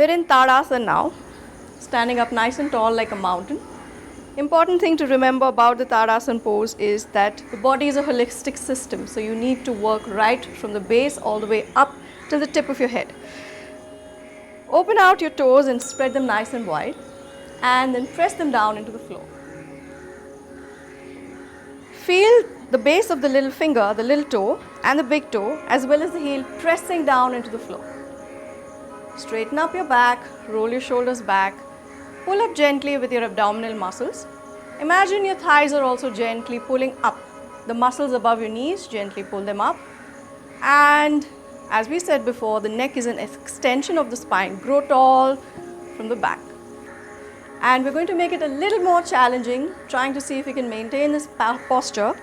We're in Tadasana now, standing up nice and tall like a mountain. Important thing to remember about the Tadasana pose is that the body is a holistic system, so you need to work right from the base all the way up till the tip of your head. Open out your toes and spread them nice and wide, and then press them down into the floor. Feel the base of the little finger, the little toe and the big toe, as well as the heel pressing down into the floor. Straighten up your back, roll your shoulders back, pull up gently with your abdominal muscles. Imagine your thighs are also gently pulling up. The muscles above your knees, gently pull them up. And as we said before, the neck is an extension of the spine. Grow tall from the back. And we're going to make it a little more challenging, trying to see if you can maintain this posture.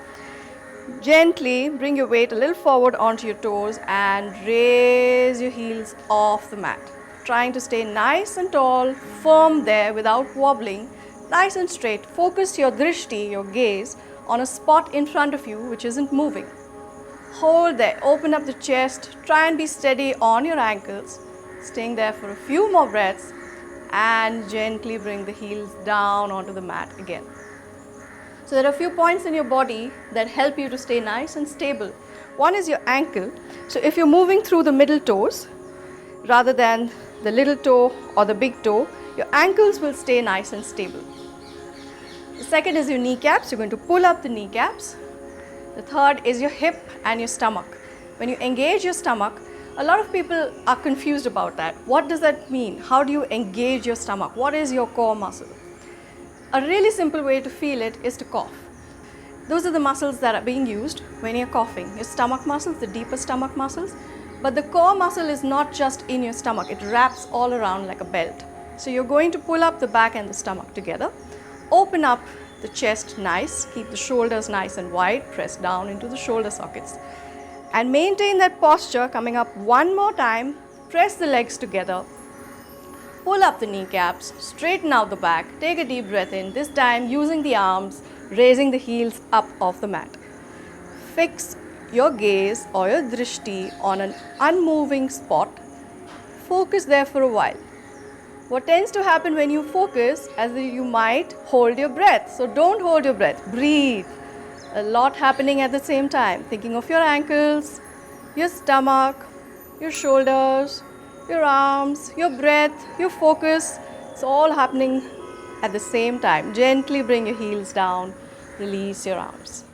Gently bring your weight a little forward onto your toes and raise your heels off the mat. Trying to stay nice and tall, firm there without wobbling, nice and straight. Focus your drishti, your gaze, on a spot in front of you which isn't moving. Hold there, open up the chest, try and be steady on your ankles, staying there for a few more breaths and gently bring the heels down onto the mat again. So there are a few points in your body that help you to stay nice and stable. One is your ankle. So if you're moving through the middle toes rather than the little toe or the big toe, your ankles will stay nice and stable. The second is your kneecaps. You're going to pull up the kneecaps. The third is your hip and your stomach. When you engage your stomach, a lot of people are confused about that. What does that mean? How do you engage your stomach? What is your core muscle? A really simple way to feel it is to cough. Those are the muscles that are being used when you're coughing. Your stomach muscles, the deeper stomach muscles. But the core muscle is not just in your stomach. It wraps all around like a belt. So you're going to pull up the back and the stomach together. Open up the chest nice. Keep the shoulders nice and wide. Press down into the shoulder sockets. And maintain that posture, coming up one more time. Press the legs together. Pull up the kneecaps, straighten out the back, take a deep breath in, this time using the arms, raising the heels up off the mat. Fix your gaze or your drishti on an unmoving spot. Focus there for a while. What tends to happen when you focus is that you might hold your breath. So don't hold your breath, breathe. A lot happening at the same time. Thinking of your ankles, your stomach, your shoulders, your arms, your breath, your focus. It's all happening at the same time. Gently bring your heels down, release your arms.